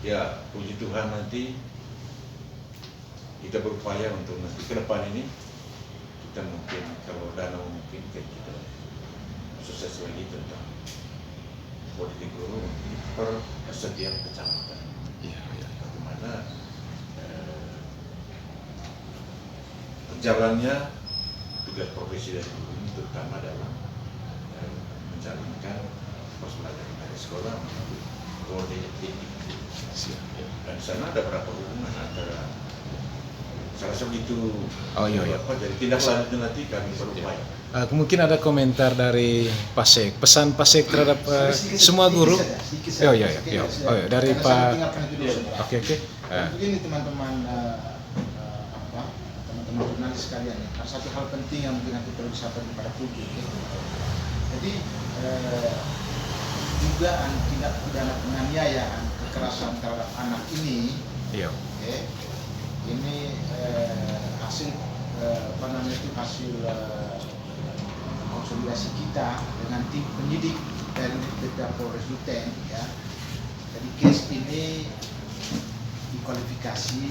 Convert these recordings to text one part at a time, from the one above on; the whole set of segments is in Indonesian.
Ya, puji Tuhan nanti kita berupaya untuk nanti ke depan ini kita mungkin kalau dana memungkinkan kita sukses lagi tentang politik guru per setiap kecamatan. Bagaimana berjalannya tugas profesi dari guru ini terutama dalam menjalankan pembelajaran dari sekolah melalui koordinatif. Dan sana ada berapa hubungan antara salah satu itu jadi tindak lanjut nanti kami berupaya. Mungkin ada komentar dari Pasek, pesan Pasek terhadap semua guru. Dari Pak. Oke. Begini teman-teman teman-teman jurnalis sekalian, ada satu hal penting yang mungkin nanti perlu disampaikan kepada publik. Jadi dugaan tindak pidana penganiayaan kekerasan terhadap anak ini, ini hasil hasil konsolidasi kita dengan tim penyidik dari BPA Polres Ruteng, ya. Jadi case ini dikualifikasi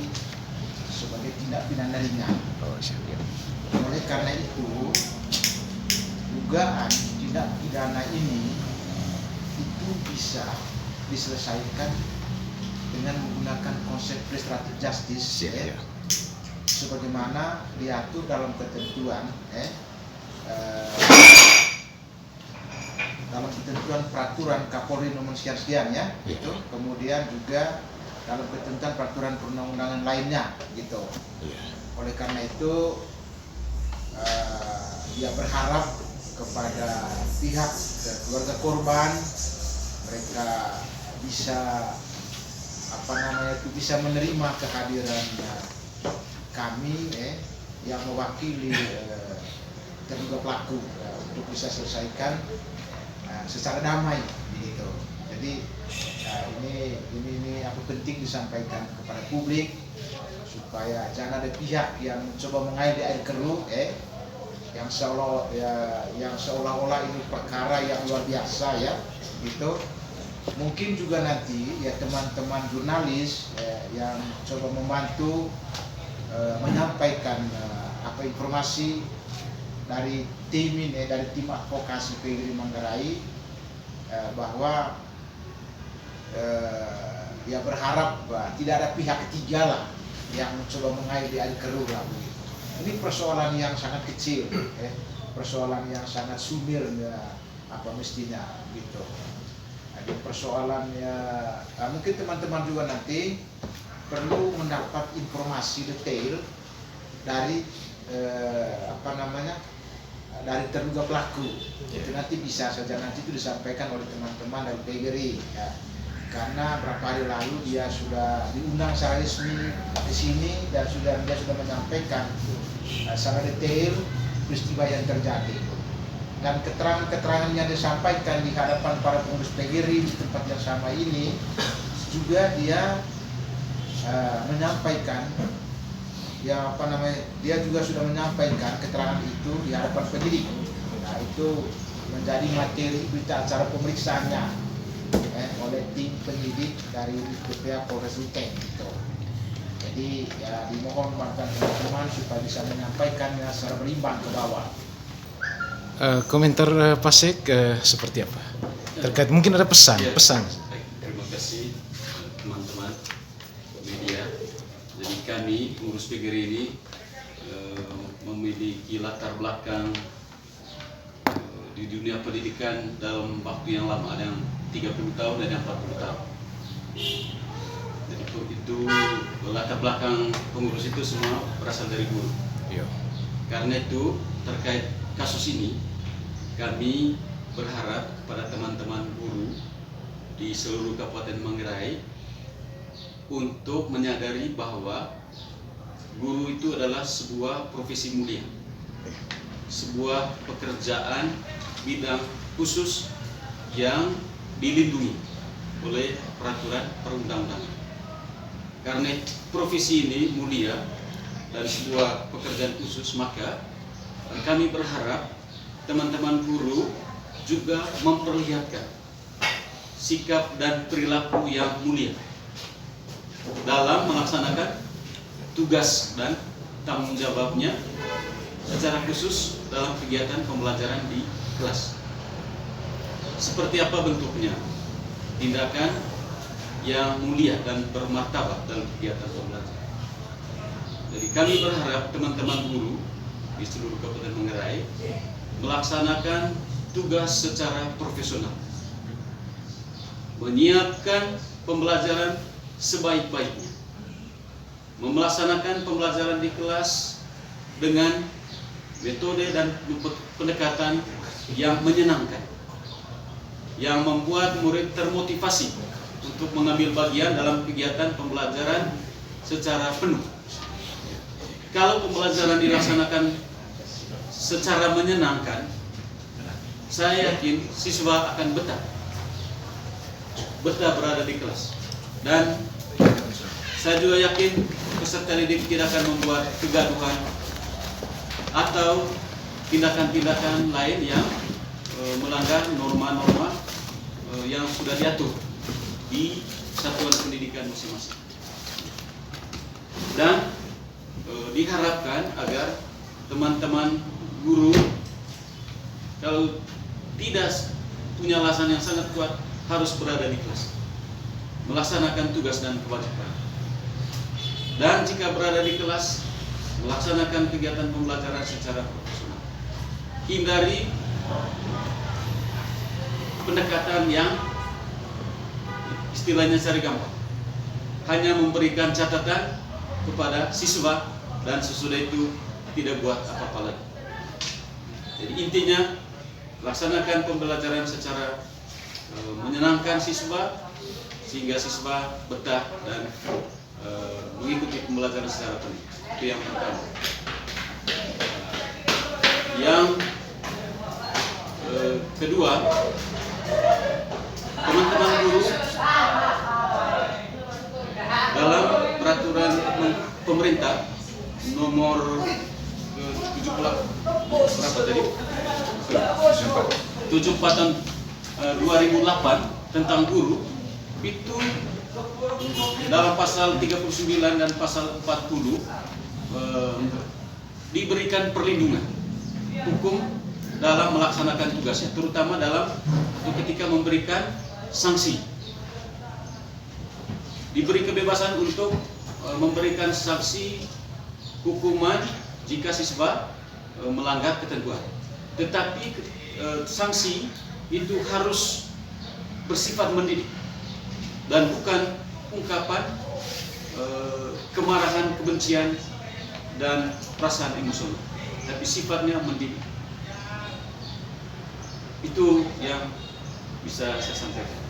sebagai tindak pidana ringan. Oleh karena itu, dugaan tindak pidana ini itu bisa diselesaikan dengan menggunakan konsep restoratif justice, sebagaimana diatur dalam ketentuan dalam ketentuan peraturan Kapolri nomor sekian ya, gitu. Kemudian juga dalam ketentuan peraturan perundang-undangan lainnya, gitu. Oleh karena itu dia berharap kepada pihak keluarga korban, mereka bisa bisa menerima kehadiran kami yang mewakili terduga pelaku untuk bisa selesaikan secara damai, begitu. Jadi ini apa penting disampaikan kepada publik supaya jangan ada pihak yang mencoba mengalir di air keruh yang seolah-olah ini perkara yang luar biasa, ya, gitu. Mungkin juga nanti ya teman-teman jurnalis yang coba membantu menyampaikan informasi dari tim ini, dari tim advokasi PGRI Manggarai, bahwa ya berharap tidak ada pihak ketiga lah yang mencoba mengalir di air keruh lah. Ini persoalan yang sangat kecil, persoalan yang sangat sumir, mestinya, gitu. Ada persoalannya, mungkin teman-teman juga nanti perlu mendapat informasi detail dari dari terduga pelaku. Itu nanti bisa saja nanti itu disampaikan oleh teman-teman dari PGRI, ya. Karena berapa hari lalu dia sudah diundang secara resmi di sini dan dia sudah menyampaikan secara detail peristiwa yang terjadi. Dan keterangan-keterangan yang disampaikan di hadapan para pengurus PGRI di tempat yang sama ini juga dia menyampaikan dia juga sudah menyampaikan keterangan itu di hadapan penyidik. Nah, itu menjadi materi berita acara pemeriksaannya oleh tim penyidik dari BPA Polres Ruteng, gitu. Jadi ya dimohon teman-teman supaya bisa menyampaikannya secara berimbang ke bawah. Komentar Pasek seperti apa? Terkait mungkin ada pesan. Terima kasih teman-teman media. Jadi kami pengurus PGRI ini memiliki latar belakang di dunia pendidikan dalam waktu yang lama, ada yang 30 tahun dan yang 40 tahun. Jadi itu latar belakang pengurus itu semua berasal dari guru. Karena itu terkait kasus ini kami berharap kepada teman-teman guru di seluruh Kabupaten Manggarai untuk menyadari bahwa guru itu adalah sebuah profesi mulia, sebuah pekerjaan bidang khusus yang dilindungi oleh peraturan perundang-undangan. Karena profesi ini mulia dan sebuah pekerjaan khusus, maka kami berharap teman-teman guru juga memperlihatkan sikap dan perilaku yang mulia dalam melaksanakan tugas dan tanggung jawabnya secara khusus dalam kegiatan pembelajaran di kelas. Seperti apa bentuknya? Tindakan yang mulia dan bermartabat dalam kegiatan pembelajaran. Jadi kami berharap teman-teman guru di seluruh Kabupaten Manggarai melaksanakan tugas secara profesional, menyiapkan pembelajaran sebaik-baiknya, melaksanakan pembelajaran di kelas dengan metode dan pendekatan yang menyenangkan, yang membuat murid termotivasi untuk mengambil bagian dalam kegiatan pembelajaran secara penuh. Kalau pembelajaran dilaksanakan secara menyenangkan, saya yakin siswa akan betah berada di kelas. Dan saya juga yakin peserta didik tidak akan membuat kegaduhan atau tindakan-tindakan lain yang melanggar norma-norma yang sudah diatur di satuan pendidikan masing-masing. Dan diharapkan agar teman-teman guru kalau tidak punya alasan yang sangat kuat harus berada di kelas, melaksanakan tugas dan kewajiban. Dan jika berada di kelas, melaksanakan kegiatan pembelajaran secara profesional. Hindari pendekatan yang istilahnya cari gampang, hanya memberikan catatan kepada siswa dan sesudah itu tidak buat apa-apa lagi. Jadi intinya laksanakan pembelajaran secara menyenangkan siswa sehingga siswa betah dan mengikuti pembelajaran secara penuh. Itu yang pertama. Yang kedua, teman-teman guru dalam peraturan pemerintah nomor 74 berapa tadi? 74 tahun 2008 tentang guru itu dalam pasal 39 dan pasal 40 diberikan perlindungan hukum dalam melaksanakan tugasnya, terutama dalam ketika memberikan sanksi. Diberi kebebasan untuk memberikan sanksi hukuman jika siswa melanggar ketentuan. Tetapi sanksi itu harus bersifat mendidik dan bukan ungkapan kemarahan, kebencian dan perasaan emosional, tapi sifatnya mendidik. Itu yang bisa saya sampaikan.